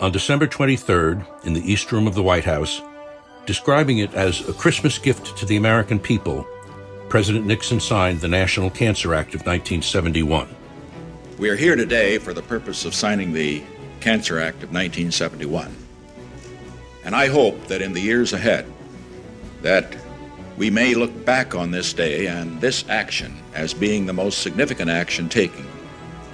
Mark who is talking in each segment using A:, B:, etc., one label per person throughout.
A: On December 23rd, in the East Room of the White House, describing it as a Christmas gift to the American people, President Nixon signed the National Cancer Act of 1971.
B: We are here today for the purpose of signing the Cancer Act of 1971. And I hope that in the years ahead, that we may look back on this day and this action as being the most significant action taken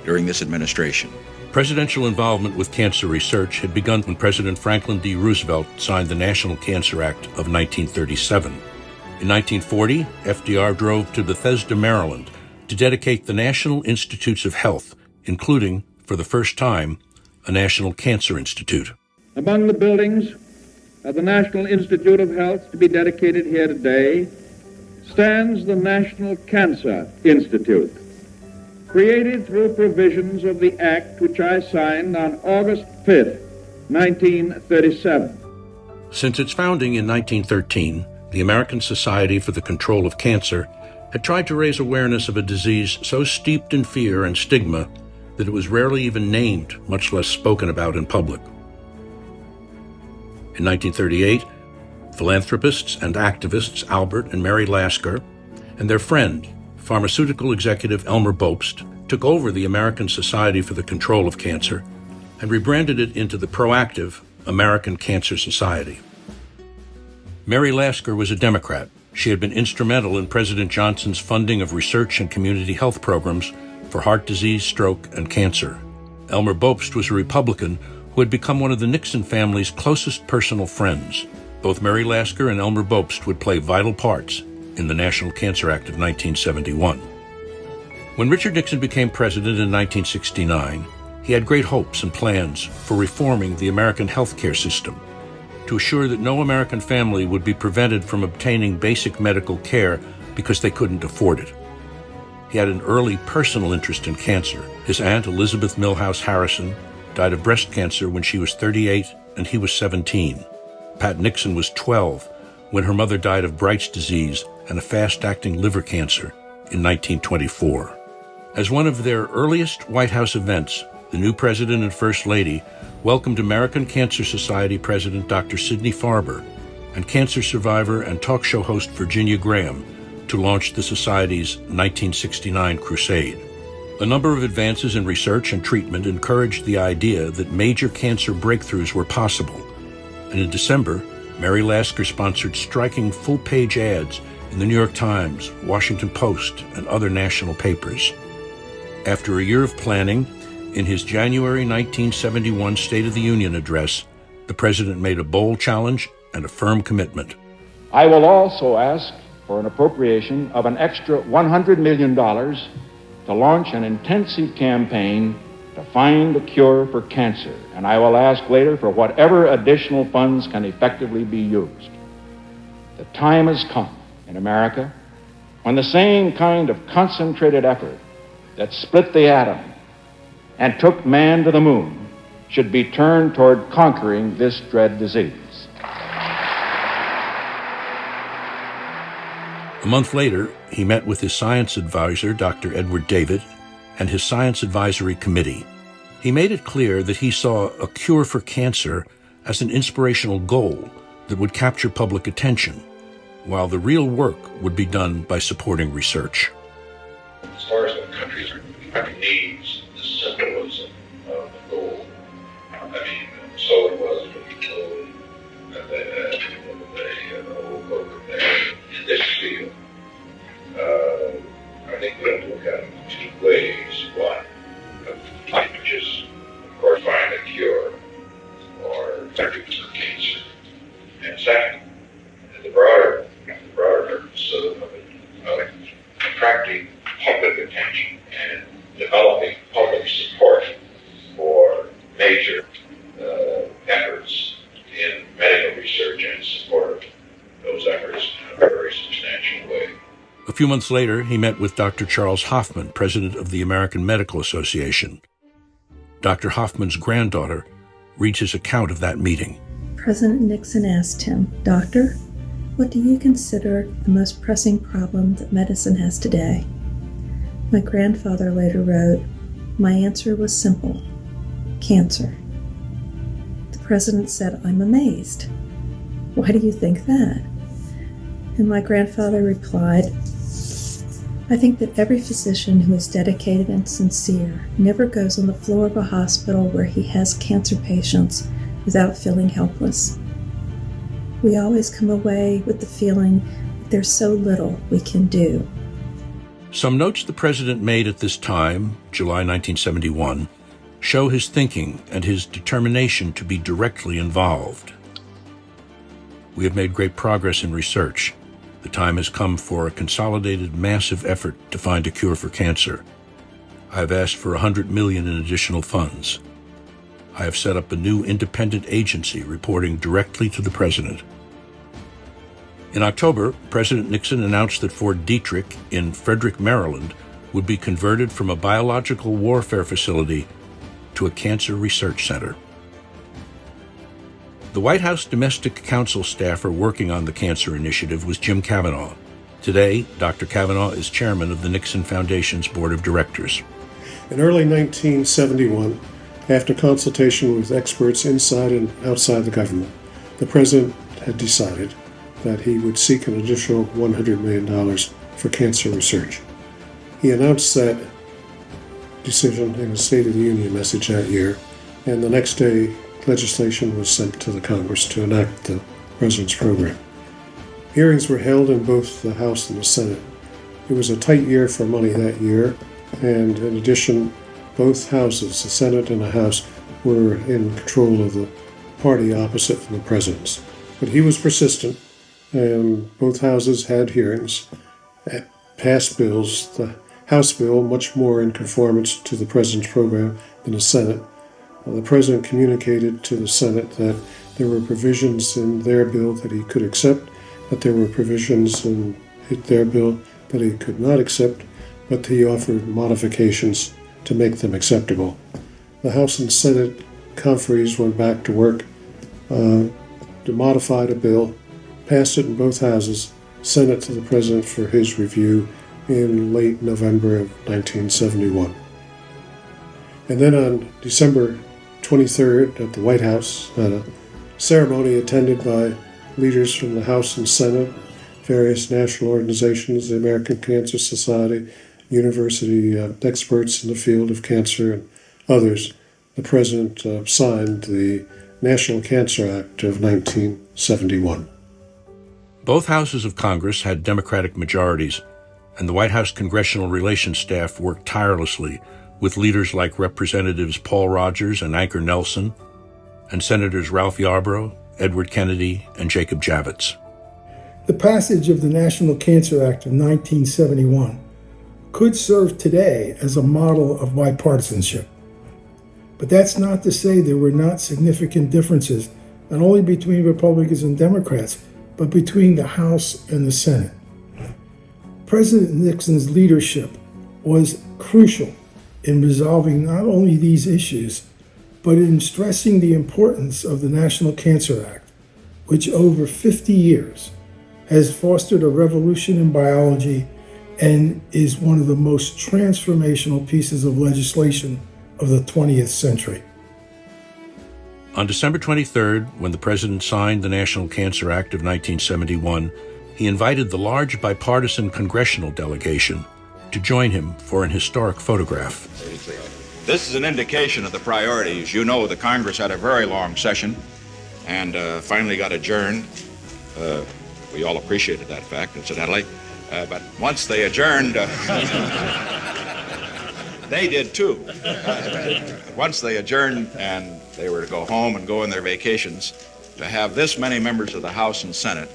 B: during this administration.
A: Presidential involvement with cancer research had begun when President Franklin D. Roosevelt signed the National Cancer Act of 1937. In 1940, FDR drove to Bethesda, Maryland, to dedicate the National Institutes of Health, including, for the first time, a National Cancer Institute.
C: Among the buildings of the National Institute of Health to be dedicated here today stands the National Cancer Institute, created through provisions of the Act which I signed on August 5th, 1937.
A: Since its founding in 1913, the American Society for the Control of Cancer had tried to raise awareness of a disease so steeped in fear and stigma that it was rarely even named, much less spoken about in public. In 1938, philanthropists and activists Albert and Mary Lasker and their friend, pharmaceutical executive Elmer Bobst, took over the American Society for the Control of Cancer and rebranded it into the proactive American Cancer Society. Mary Lasker was a Democrat. She had been instrumental in President Johnson's funding of research and community health programs for heart disease, stroke, and cancer. Elmer Bobst was a Republican who had become one of the Nixon family's closest personal friends. Both Mary Lasker and Elmer Bobst would play vital parts in the National Cancer Act of 1971. When Richard Nixon became president in 1969, he had great hopes and plans for reforming the American healthcare system to assure that no American family would be prevented from obtaining basic medical care because they couldn't afford it. He had an early personal interest in cancer. His aunt, Elizabeth Milhouse Harrison, died of breast cancer when she was 38 and he was 17. Pat Nixon was 12 when her mother died of Bright's disease and a fast-acting liver cancer in 1924. As one of their earliest White House events, the new president and first lady welcomed American Cancer Society President Dr. Sidney Farber and cancer survivor and talk show host Virginia Graham to launch the Society's 1969 crusade. A number of advances in research and treatment encouraged the idea that major cancer breakthroughs were possible. And in December, Mary Lasker sponsored striking full-page ads in the New York Times, Washington Post, and other national papers. After a year of planning, in his January 1971 State of the Union address, the president made a bold challenge and a firm commitment.
D: I will also ask for an appropriation of an extra $100 million to launch an intensive campaign to find a cure for cancer, and I will ask later for whatever additional funds can effectively be used. The time has come in America when the same kind of concentrated effort that split the atom and took man to the moon should be turned toward conquering this dread disease.
A: A month later, he met with his science advisor, Dr. Edward David, and his Science Advisory Committee. He made it clear that he saw a cure for cancer as an inspirational goal that would capture public attention, while the real work would be done by supporting research.
E: As far as the country needs the symbolism of the goal, I mean, so it was when he told that they had a whole book in this field. I think we have to look at it in two ways. One, which is, of course, find a cure or treatment for cancer. And second, the broader purpose of attracting public attention and developing public support for major efforts in medical research and support of those efforts in a very substantial way.
A: A few months later, he met with Dr. Charles Hoffman, president of the American Medical Association. Dr. Hoffman's granddaughter reads his account of that meeting.
F: President Nixon asked him, "Doctor, what do you consider the most pressing problem that medicine has today?" My grandfather later wrote, "My answer was simple: cancer." President said, "I'm amazed. Why do you think that?" And my grandfather replied, "I think that every physician who is dedicated and sincere never goes on the floor of a hospital where he has cancer patients without feeling helpless. We always come away with the feeling that there's so little we can do."
A: Some notes the president made at this time, July 1971, show his thinking and his determination to be directly involved. "We have made great progress in research. The time has come for a consolidated, massive effort to find a cure for cancer. I have asked for $100 million in additional funds. I have set up a new independent agency reporting directly to the president." In October, President Nixon announced that Fort Detrick in Frederick, Maryland, would be converted from a biological warfare facility to a cancer research center. The White House Domestic Council staffer working on the cancer initiative was Jim Kavanaugh. Today, Dr. Kavanaugh is chairman of the Nixon Foundation's board of directors.
G: In early 1971, after consultation with experts inside and outside the government, the president had decided that he would seek an additional $100 million for cancer research. He announced that decision in his State of the Union message that year, and the next day legislation was sent to the Congress to enact the president's program. Hearings were held in both the House and the Senate. It was a tight year for money that year, and in addition, both houses, the Senate and the House, were in control of the party opposite from the president's. But he was persistent, and both houses had hearings, passed bills. The House bill, much more in conformance to the president's program than the Senate. The president communicated to the Senate that there were provisions in their bill that he could accept, that there were provisions in their bill that he could not accept, but he offered modifications to make them acceptable. The House and Senate conferees went back to work to modify the bill, passed it in both houses, sent it to the president for his review in late November of 1971. And then on December 23rd at the White House, at a ceremony attended by leaders from the House and Senate, various national organizations, the American Cancer Society, university experts in the field of cancer, and others, the president signed the National Cancer Act of 1971.
A: Both houses of Congress had Democratic majorities, and the White House Congressional Relations staff worked tirelessly with leaders like Representatives Paul Rogers and Anker Nelson, and Senators Ralph Yarborough, Edward Kennedy, and Jacob Javits.
H: The passage of the National Cancer Act of 1971 could serve today as a model of bipartisanship. But that's not to say there were not significant differences, not only between Republicans and Democrats, but between the House and the Senate. President Nixon's leadership was crucial in resolving not only these issues, but in stressing the importance of the National Cancer Act, which over 50 years has fostered a revolution in biology and is one of the most transformational pieces of legislation of the 20th century.
A: On December 23rd, when the president signed the National Cancer Act of 1971, he invited the large bipartisan congressional delegation to join him for an historic photograph.
B: This is an indication of the priorities. You know, the Congress had a very long session and finally got adjourned. We all appreciated that fact, incidentally. But once they adjourned, they did too. Once they adjourned and they were to go home and go on their vacations, to have this many members of the House and Senate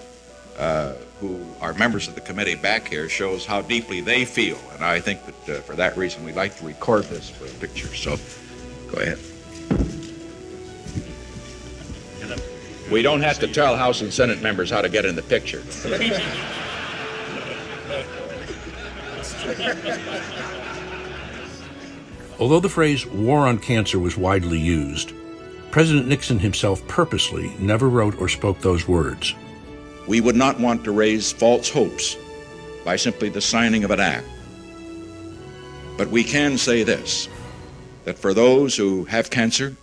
B: who are members of the committee back here shows how deeply they feel. And I think that for that reason, we'd like to record this for a picture. So go ahead. We don't have to tell House and Senate members how to get in the picture.
A: Although the phrase war on cancer was widely used, President Nixon himself purposely never wrote or spoke those words.
B: We would not want to raise false hopes by simply the signing of an act. But we can say this, that for those who have cancer,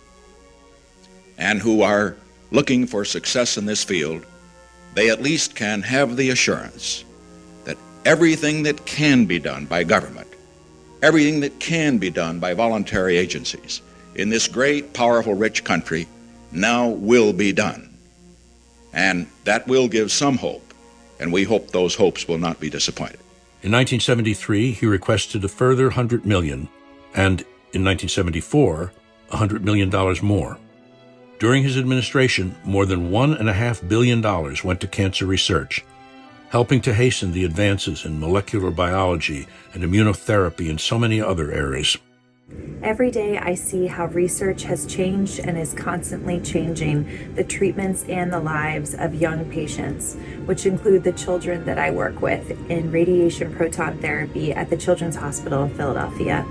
B: and who are looking for success in this field, they at least can have the assurance that everything that can be done by government, everything that can be done by voluntary agencies in this great, powerful, rich country now will be done. And that will give some hope, and we hope those hopes will not be disappointed.
A: In 1973, he requested a further $100 million, and in 1974, $100 million more. During his administration, more than $1.5 billion went to cancer research, helping to hasten the advances in molecular biology and immunotherapy and so many other areas.
I: Every day I see how research has changed and is constantly changing the treatments and the lives of young patients, which include the children that I work with in radiation proton therapy at the Children's Hospital of Philadelphia.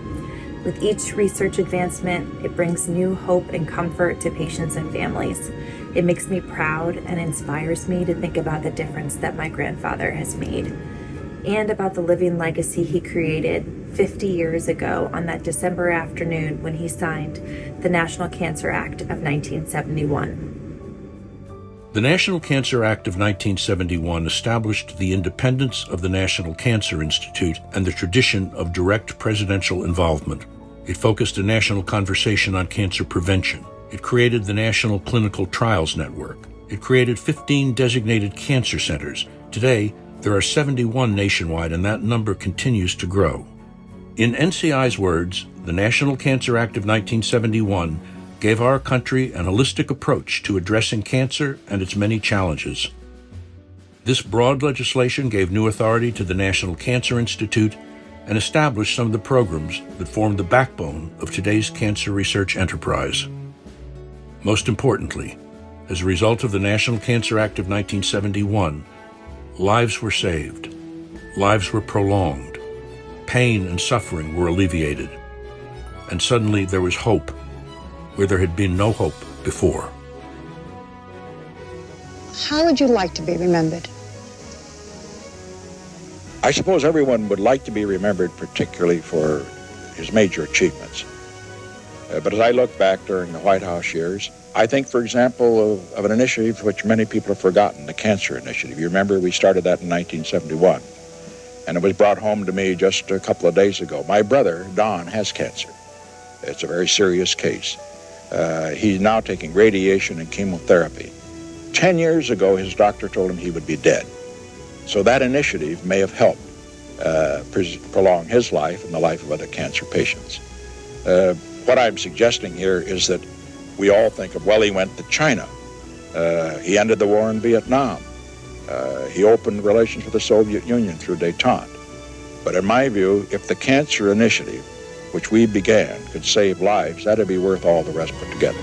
I: With each research advancement, it brings new hope and comfort to patients and families. It makes me proud and inspires me to think about the difference that my grandfather has made, and about the living legacy he created 50 years ago on that December afternoon when he signed the National Cancer Act of 1971.
A: The National Cancer Act of 1971 established the independence of the National Cancer Institute and the tradition of direct presidential involvement. It focused a national conversation on cancer prevention. It created the National Clinical Trials Network. It created 15 designated cancer centers. Today, there are 71 nationwide, and that number continues to grow. In NCI's words, the National Cancer Act of 1971 gave our country an holistic approach to addressing cancer and its many challenges. This broad legislation gave new authority to the National Cancer Institute and established some of the programs that form the backbone of today's cancer research enterprise. Most importantly, as a result of the National Cancer Act of 1971, lives were saved, lives were prolonged, pain and suffering were alleviated, and suddenly there was hope where there had been no hope before.
J: How would you like to be remembered?
B: I suppose everyone would like to be remembered particularly for his major achievements. But as I look back during the White House years, I think, for example, of an initiative which many people have forgotten, the Cancer Initiative. You remember we started that in 1971, and it was brought home to me just a couple of days ago. My brother, Don, has cancer. It's a very serious case. He's now taking radiation and chemotherapy. 10 years ago, his doctor told him he would be dead. So that initiative may have helped prolong his life and the life of other cancer patients. What I'm suggesting here is that we all think of, well, he went to China. He ended the war in Vietnam. He opened relations with the Soviet Union through détente. But in my view, if the Cancer Initiative, which we began, could save lives, that'd be worth all the rest put together.